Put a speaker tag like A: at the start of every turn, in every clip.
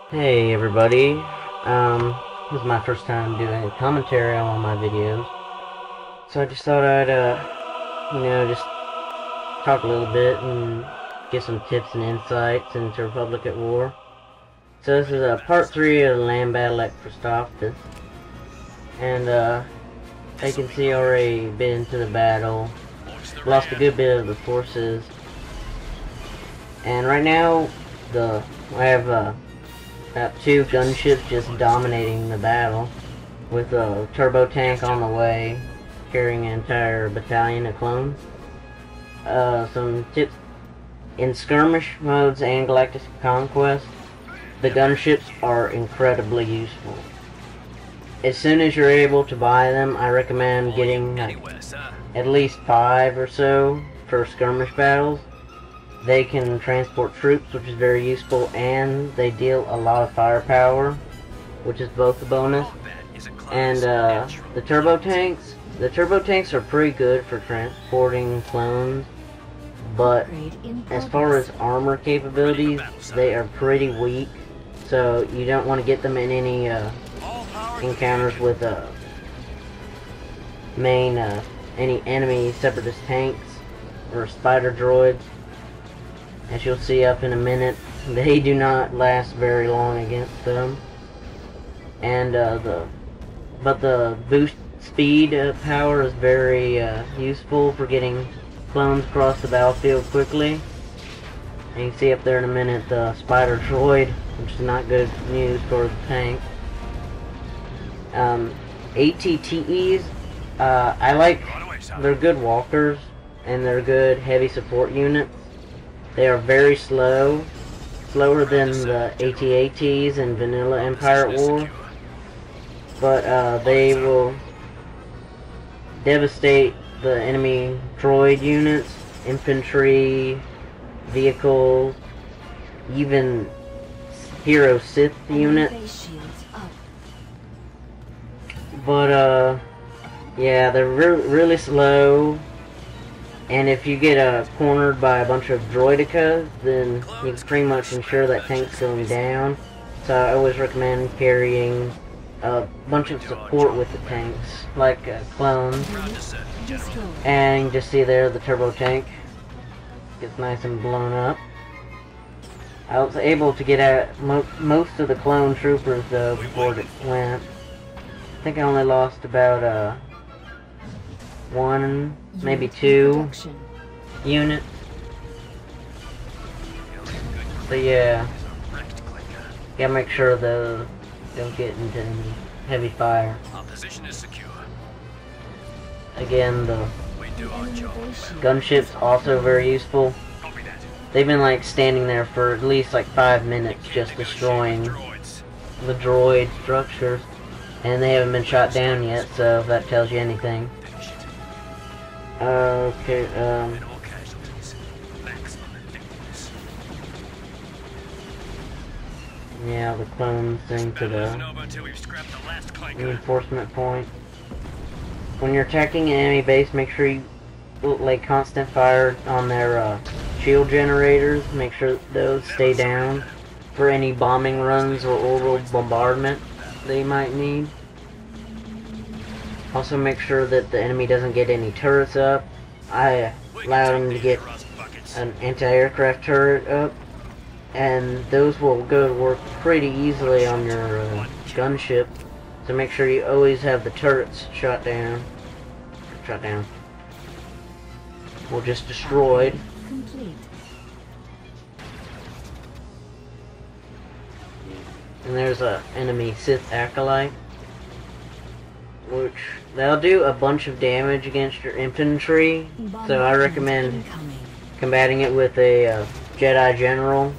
A: Hey everybody, this is my first time doing a commentary on one of my videos, so I just thought I'd, just talk a little bit and give some tips and insights into Republic at War. So this is part 3 of the land battle at Christophsis, and as you can see, already been into the battle, lost a good bit of the forces, and right now, I have, about 2 gunships just dominating the battle, with a turbo tank on the way, carrying an entire battalion of clones. Some tips: in skirmish modes and galactic conquest, the gunships are incredibly useful. As soon as you're able to buy them, I recommend getting at least 5 or so for skirmish battles. They can transport troops, which is very useful, and they deal a lot of firepower, which is both a bonus. And the turbo tanks are pretty good for transporting clones, but as far as armor capabilities, they are pretty weak, so you don't want to get them in any encounters with any enemy separatist tanks or spider droids. As you'll see up in a minute, they do not last very long against them. And but the boost speed power is very useful for getting clones across the battlefield quickly. And you can see up there in a minute the spider droid, which is not good news for the tank. ATTEs, they're good walkers and they're good heavy support units. They are very slow, slower than the AT-ATs in Vanilla Empire at War, but they will devastate the enemy droid units, infantry, vehicles, even hero Sith units. But yeah, they're really slow. And if you get cornered by a bunch of droidicas, then you can pretty much ensure that tank's going down. So I always recommend carrying a bunch of support with the tanks, like clones. And you can just see there the turbo tank gets nice and blown up. I was able to get at most of the clone troopers though before it went. I think I only lost about 1, maybe 2 units. So yeah, gotta make sure those don't get into any heavy fire.
B: Our position is secure.
A: Again, the
B: We do our job.
A: gunships also very useful.
B: Copy that.
A: They've been like standing there for at least like 5 minutes just destroying
B: Droids.
A: the droid structures, and they haven't been shot down yet, so if that tells you anything. Okay,
B: Minimal casualties. Maximum effectiveness.
A: yeah, the clones thing to
B: Isn't
A: the
B: over till we've scrapped the last clanker.
A: reinforcement point. When you're attacking an enemy base, make sure you lay constant fire on their shield generators. Make sure those stay down for any bombing runs or orbital bombardment they might need. Also make sure that the enemy doesn't get any turrets up. I allowed them to get an anti-aircraft turret up, and those will go to work pretty easily on your gunship. So make sure you always have the turrets shot down. Or just destroyed. And there's a enemy Sith acolyte, which they'll do a bunch of damage against your infantry, so I recommend combating it with a Jedi General,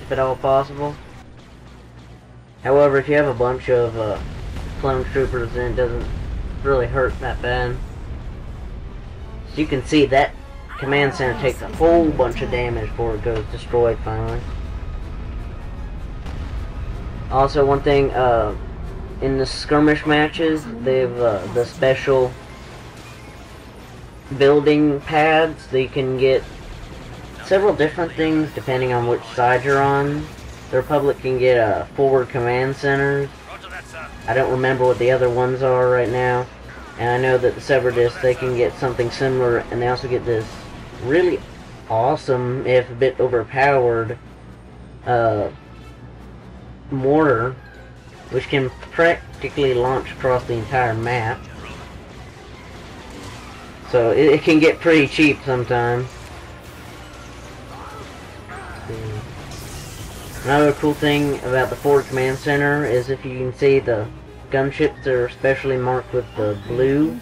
A: if at all possible. However, if you have a bunch of clone troopers, then it doesn't really hurt that bad. So you can see that command center takes a whole bunch of damage before it goes destroyed finally. Also, one thing, in the skirmish matches, they've the special building pads. They can get several different things depending on which side you're on. the Republic can get forward command centers.
B: Roger that, sir.
A: I don't remember what the other ones are right now. And I know that the Separatists, they can get something similar, and they also get this really awesome, if a bit overpowered, mortar, which can practically launch across the entire map. So it can get pretty cheap sometimes. Another cool thing about the forward command center is, if you can see, the gunships are especially marked with the blue.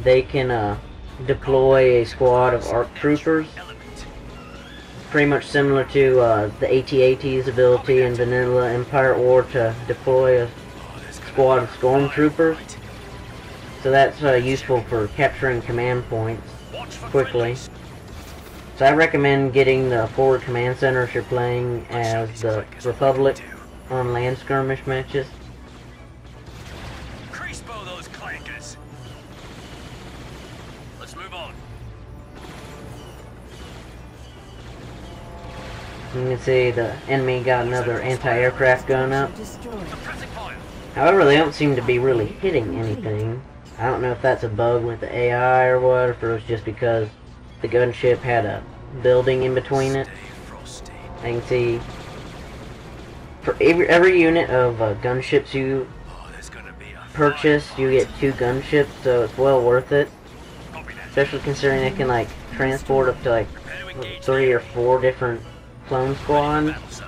A: They can deploy a squad of ARC troopers, pretty much similar to the AT-AT's ability in Vanilla Empire War to deploy a squad of stormtroopers. So that's useful for capturing command points quickly. So I recommend getting the forward command center if you're playing as the Republic on land skirmish matches.
B: Creasebow those clankers. Let's move on.
A: You can see the enemy got another anti-aircraft gun up.
B: Suppressing fire.
A: However, they don't seem to be really hitting anything. I don't know if that's a bug with the AI or what, or if it was just because the gunship had a building in between it. I can see for every unit of gunships you purchase, you get 2 gunships, so it's well worth it. Especially considering they can like transport up to like 3 or 4 different clone squads.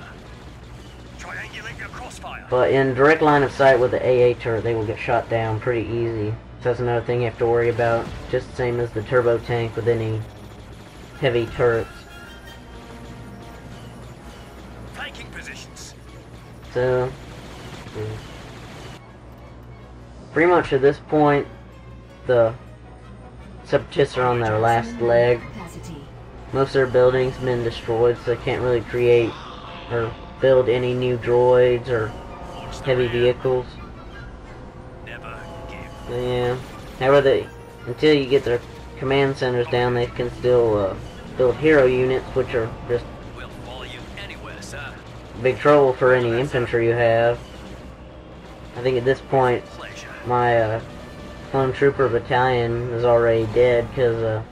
A: But in direct line of sight with the AA turret, they will get shot down pretty easy. So that's another thing you have to worry about. Just the same as the turbo tank with any heavy turrets.
B: Taking positions.
A: So, pretty much at this point, the Separatists are on their last leg. Most of their buildings have been destroyed, so they can't really create or build any new droids or heavy vehicles.
B: Never give.
A: Yeah. However, until you get their command centers down, they can still build hero units, which are just
B: We'll follow you anywhere, sir.
A: big trouble for any infantry you have. I think at this point,
B: Pleasure.
A: my clone trooper battalion is already dead because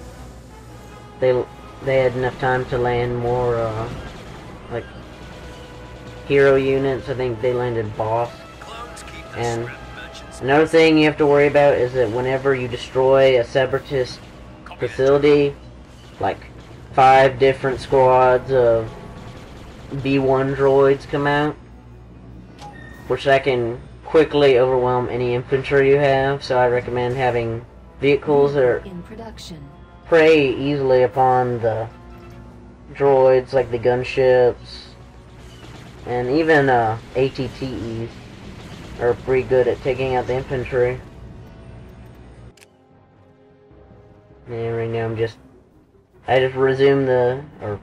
A: they had enough time to land more like hero units. I think they landed boss.
B: Clones keep the
A: And
B: scrap merchants.
A: another thing you have to worry about is that whenever you destroy a Separatist facility, like 5 different squads of B1 droids come out, which that can quickly overwhelm any infantry you have. So I recommend having vehicles that are
C: in production.
A: prey easily upon the droids, like the gunships, and even ATTEs are pretty good at taking out the infantry. And right now I just resumed or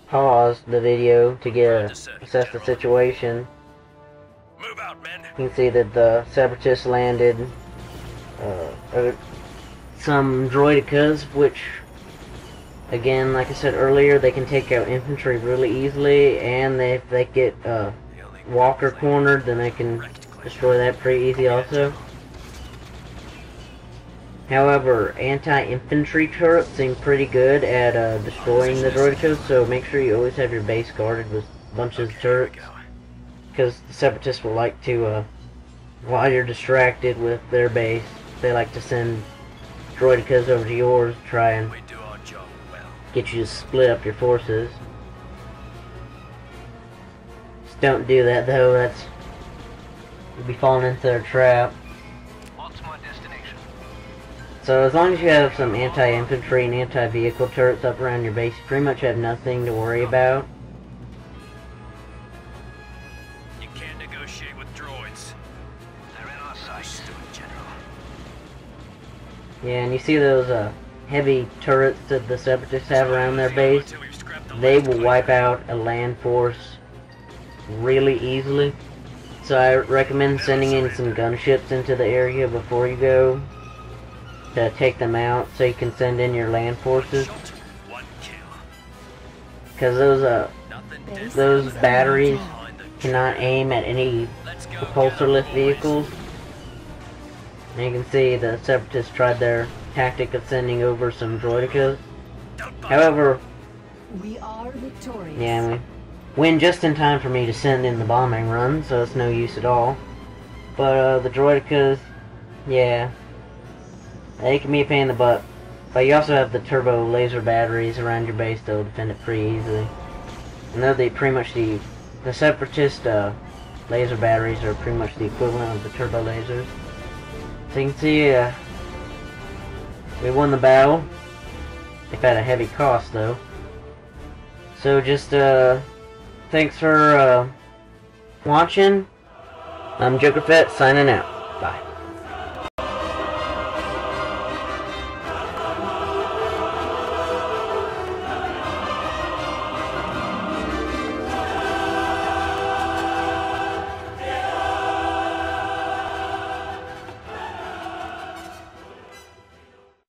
A: paused the video to assess the situation.
B: Move out, men.
A: You can see that the Separatists landed some droidicas, which, again, like I said earlier, they can take out infantry really easily, and if they get Walker cornered, then they can destroy that pretty easy also. However, anti-infantry turrets seem pretty good at destroying the droidicas, so make sure you always have your base guarded with bunches of turrets, because the Separatists will like to, while you're distracted with their base, they like to send droidicas over to yours to try and
B: We do our job well.
A: get you to split up your forces. Just don't do that though, you'll be falling into their trap.
B: What's my destination?
A: So as long as you have some anti-infantry and anti-vehicle turrets up around your base, you pretty much have nothing to worry about.
B: You can't negotiate with droids. They're in our sight. Understood, General.
A: Yeah, and you see those heavy turrets that the Separatists have around their base? They will wipe out a land force really easily. So I recommend sending in some gunships into the area before you go to take them out, so you can send in your land forces.
B: One kill.
A: Because those
B: Nothing
A: those batteries cannot aim at any
B: Let's go,
A: repulsor lift
B: boys.
A: vehicles. And you can see the Separatists tried their tactic of sending over some droidicas.
B: Don't bother.
A: However,
C: We are victorious.
A: yeah, we win just in time for me to send in the bombing run, so it's no use at all. But the droidicas, yeah, they can be a pain in the butt. But you also have the turbo laser batteries around your base that'll defend it pretty easily. And they're pretty much the Separatist laser batteries are pretty much the equivalent of the turbo lasers. So you can see we won the battle. They've had a heavy cost though. So just thanks for watching. I'm Joker Fett signing out. Bye.